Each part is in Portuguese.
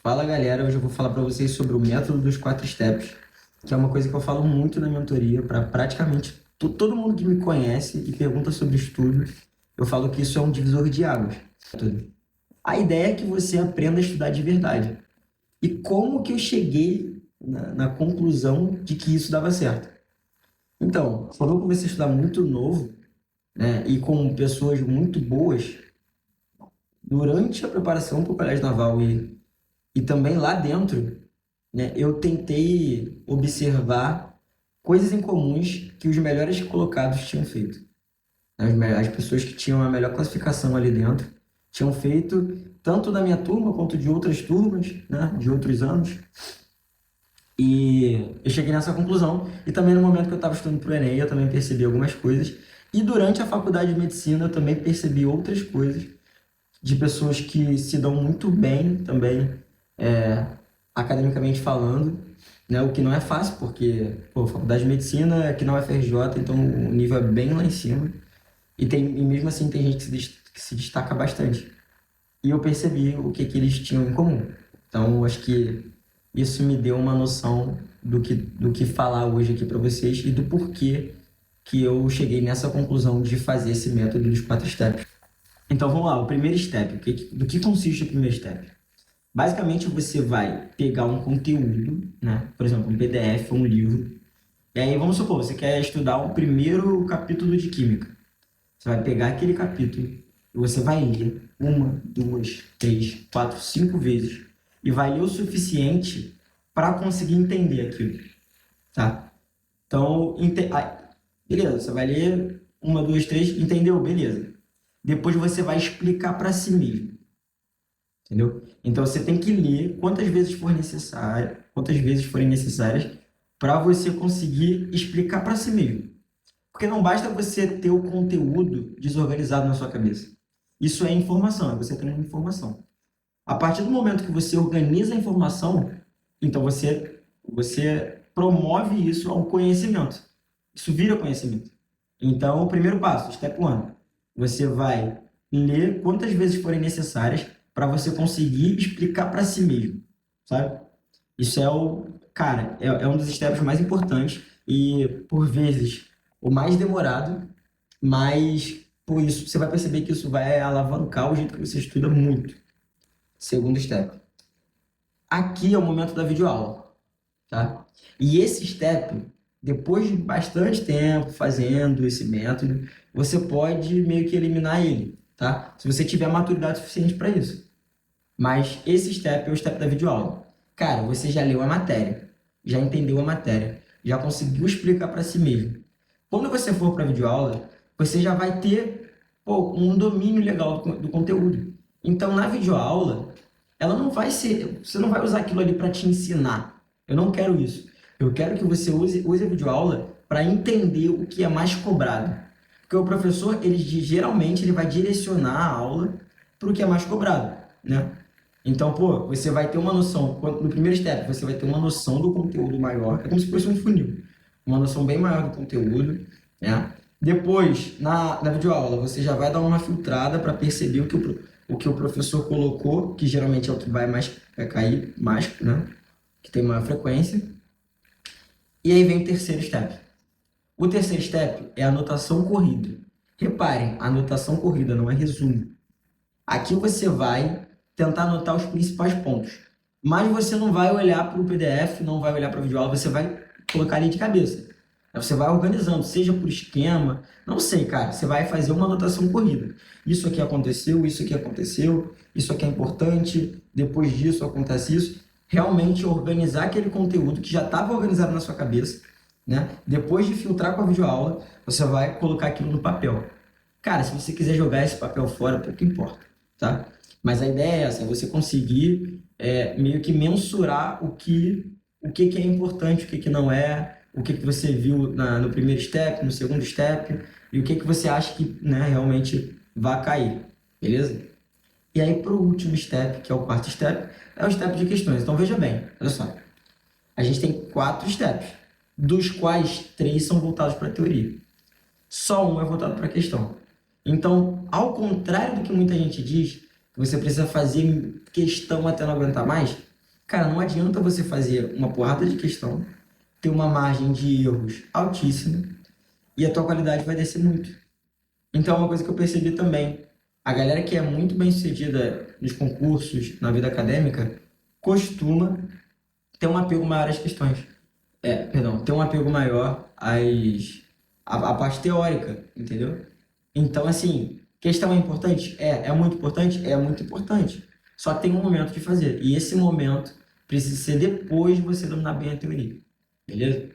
Fala galera, hoje eu vou falar para vocês sobre o método dos 4 steps, que é uma coisa que eu falo muito na mentoria para praticamente todo mundo que me conhece e pergunta sobre estudo. Eu falo que isso é um divisor de águas. A ideia é que você aprenda a estudar de verdade. E como que eu cheguei na conclusão de que isso dava certo? Então, quando eu comecei a estudar muito novo, né, e com pessoas muito boas, durante a preparação para o Colégio Naval e também lá dentro, né, eu tentei observar coisas em comuns que os melhores colocados tinham feito. As pessoas que tinham a melhor classificação ali dentro tinham feito, tanto da minha turma quanto de outras turmas, né, de outros anos. E eu cheguei nessa conclusão. E também no momento que eu estava estudando para o Enem, eu também percebi algumas coisas. E durante a faculdade de medicina, eu também percebi outras coisas de pessoas que se dão muito bem também, é, academicamente falando, né? O que não é fácil, porque, pô, faculdade de medicina aqui na UFRJ, então o nível é bem lá em cima. E mesmo assim tem gente que se destaca bastante. E eu percebi o que eles tinham em comum. Então, acho que isso me deu uma noção do que falar hoje aqui para vocês e do porquê que eu cheguei nessa conclusão de fazer esse método dos 4 steps. Então vamos lá, o primeiro step, do que consiste o primeiro step? Basicamente você vai pegar um conteúdo, né? Por exemplo, um PDF, um livro, e aí vamos supor, você quer estudar o primeiro capítulo de Química. Você vai pegar aquele capítulo e você vai ler uma, duas, três, quatro, 5 vezes e vai ler o suficiente para conseguir entender aquilo, tá? Então, beleza, você vai ler uma, duas, três, entendeu? Beleza. Depois você vai explicar para si mesmo, entendeu? Então você tem que ler quantas vezes forem necessárias para você conseguir explicar para si mesmo. Porque não basta você ter o conteúdo desorganizado na sua cabeça. Isso é informação, é você tendo informação. A partir do momento que você organiza a informação, então você promove isso ao conhecimento. Isso vira conhecimento. Então, o primeiro passo, step one, você vai ler quantas vezes forem necessárias para você conseguir explicar para si mesmo, sabe? Isso é um dos steps mais importantes e, por vezes, o mais demorado, mas por isso você vai perceber que isso vai alavancar o jeito que você estuda muito. Segundo step. Aqui é o momento da videoaula, tá? E esse step, depois de bastante tempo fazendo esse método, você pode meio que eliminar ele, tá? Se você tiver maturidade suficiente para isso. Mas esse step é o step da videoaula. Cara, você já leu a matéria, já entendeu a matéria, já conseguiu explicar para si mesmo. Quando você for para a videoaula, você já vai ter, pô, um domínio legal do conteúdo. Então, na videoaula, ela não vai ser, você não vai usar aquilo ali para te ensinar. Eu não quero isso. Eu quero que você use a videoaula para entender o que é mais cobrado. Porque o professor, geralmente, ele vai direcionar a aula para o que é mais cobrado, né? Então, pô, você vai ter uma noção, no primeiro step, você vai ter uma noção do conteúdo maior, é como se fosse um funil, uma noção bem maior do conteúdo, né? Depois, na videoaula, você já vai dar uma filtrada para perceber o que o professor colocou, que geralmente é o que vai cair mais, né? Que tem maior frequência. E aí vem o terceiro step. O terceiro step é a anotação corrida. Reparem, a anotação corrida não é resumo. Aqui você vai tentar anotar os principais pontos, mas você não vai olhar para o PDF, não vai olhar para a videoaula, você vai colocar ali de cabeça. Você vai organizando, seja por esquema, não sei, cara, você vai fazer uma anotação corrida. Isso aqui aconteceu, isso aqui é importante, depois disso acontece isso. Realmente organizar aquele conteúdo que já estava organizado na sua cabeça, né? Depois de filtrar com a videoaula, você vai colocar aquilo no papel. Cara, se você quiser jogar esse papel fora, pouco importa, tá? Mas a ideia é essa, é você conseguir meio que mensurar o que é importante, o que não é, o que você viu no primeiro step, no segundo step, e o que você acha que, né, realmente vai cair, beleza? E aí, para o último step, que é o quarto step, é o step de questões. Então, veja bem, olha só. A gente tem 4 steps, dos quais 3 são voltados para a teoria. Só um é voltado para a questão. Então, ao contrário do que muita gente diz, que você precisa fazer questão até não aguentar mais, Cara, não adianta você fazer uma porrada de questão, ter uma margem de erros altíssima e a tua qualidade vai descer muito. Então, é uma coisa que eu percebi também. A galera que é muito bem sucedida nos concursos, na vida acadêmica, costuma ter um apego maior às questões. Perdão, ter um apego maior à parte teórica, entendeu? Então, assim, questão é importante? É muito importante? É muito importante. Só que tem um momento de fazer. E esse momento precisa ser depois de você dominar bem a teoria. Beleza?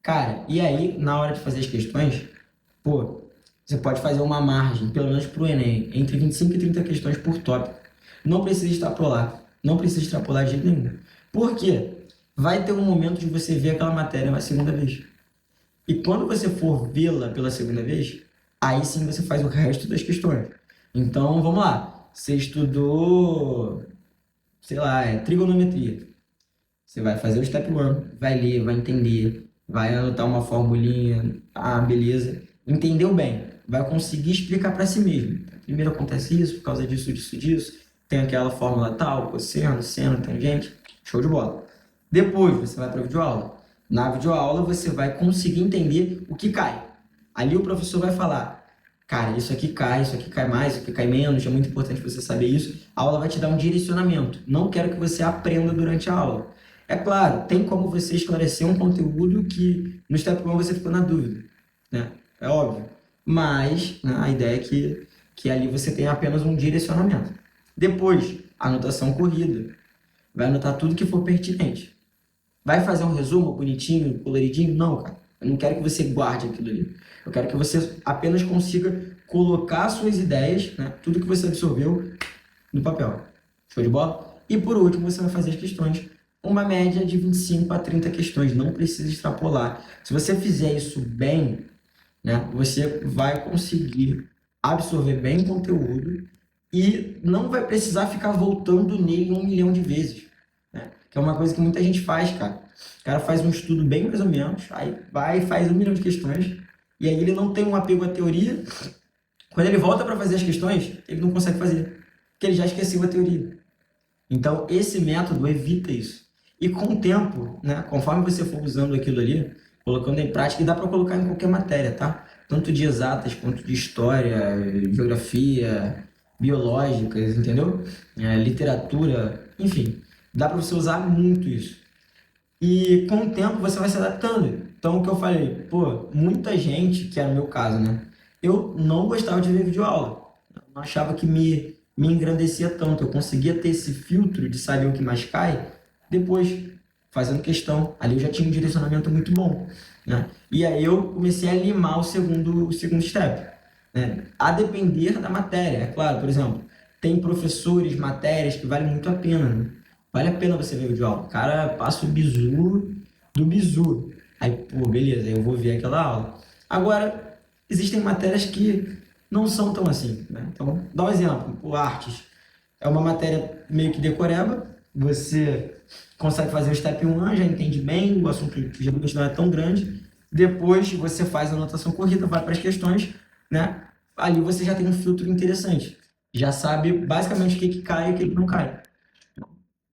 Cara, e aí, na hora de fazer as questões, pô, você pode fazer uma margem, pelo menos para o Enem, entre 25 e 30 questões por tópico. Não precisa extrapolar. Não precisa extrapolar de jeito nenhum. Por quê? Vai ter um momento de você ver aquela matéria uma segunda vez. E quando você for vê-la pela segunda vez, aí sim você faz o resto das questões. Então, vamos lá. Você estudou, sei lá, trigonometria. Você vai fazer o step 1, vai ler, vai entender, vai anotar uma formulinha, ah, beleza. Entendeu bem, vai conseguir explicar para si mesmo. Primeiro acontece isso, por causa disso, disso, disso. Tem aquela fórmula tal, cosseno, seno, tangente, show de bola. Depois você vai para a videoaula. Na videoaula você vai conseguir entender o que cai. Ali o professor vai falar, cara, isso aqui cai mais, isso aqui cai menos, é muito importante você saber isso. A aula vai te dar um direcionamento. Não quero que você aprenda durante a aula. É claro, tem como você esclarecer um conteúdo que no Step 1 você ficou na dúvida, né? É óbvio. Mas, né, a ideia é que ali você tem apenas um direcionamento. Depois, anotação corrida. Vai anotar tudo que for pertinente. Vai fazer um resumo bonitinho, coloridinho? Não, cara. Eu não quero que você guarde aquilo ali. Eu quero que você apenas consiga colocar suas ideias, né, tudo que você absorveu, no papel. Show de bola? E por último, você vai fazer as questões. Uma média de 25 a 30 questões. Não precisa extrapolar. Se você fizer isso bem, né, você vai conseguir absorver bem o conteúdo e não vai precisar ficar voltando nele 1 milhão de vezes, né? Que é uma coisa que muita gente faz, cara. O cara faz um estudo bem mais ou menos, aí vai e faz 1 milhão de questões, e aí ele não tem um apego à teoria. Quando ele volta para fazer as questões, ele não consegue fazer, porque ele já esqueceu a teoria. Então, esse método evita isso. E com o tempo, né, conforme você for usando aquilo ali, colocando em prática, e dá para colocar em qualquer matéria, tá? Tanto de exatas quanto de história, geografia, biológicas, entendeu? Literatura, enfim, dá para você usar muito isso. E com o tempo você vai se adaptando. Então, o que eu falei, pô, muita gente, que era o meu caso, né? Eu não gostava de ver videoaula. Eu não achava que me engrandecia tanto. Eu conseguia ter esse filtro de saber o que mais cai depois, fazendo questão. Ali eu já tinha um direcionamento muito bom, né? E aí eu comecei a limar o segundo step, né? A depender da matéria, é claro. Por exemplo, tem professores, matérias que valem muito a pena, né? Vale a pena você ver o vídeo aula. O cara passa o bizu do bizu. Aí, pô, beleza, eu vou ver aquela aula. Agora, existem matérias que não são tão assim, né? Então, dá um exemplo. O artes é uma matéria meio que decoreba. Você consegue fazer o step 1, já entende bem, o assunto geralmente não é tão grande. Depois você faz a anotação corrida, vai para as questões, né? Ali você já tem um filtro interessante. Já sabe basicamente o que cai e o que não cai.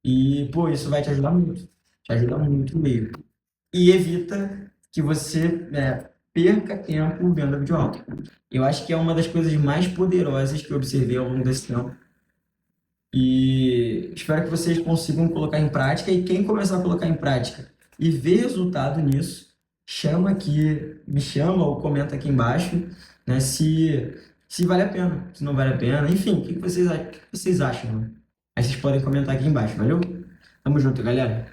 E, pô, isso vai te ajudar muito. Te ajuda muito mesmo. E evita que você, perca tempo vendo a videoaula. Eu acho que é uma das coisas mais poderosas que eu observei ao longo desse tempo. E espero que vocês consigam colocar em prática. E quem começar a colocar em prática e ver resultado nisso, chama aqui, me chama ou comenta aqui embaixo, né, se vale a pena, se não vale a pena. Enfim, o que vocês acham, né? Aí vocês podem comentar aqui embaixo, valeu? Tamo junto, galera.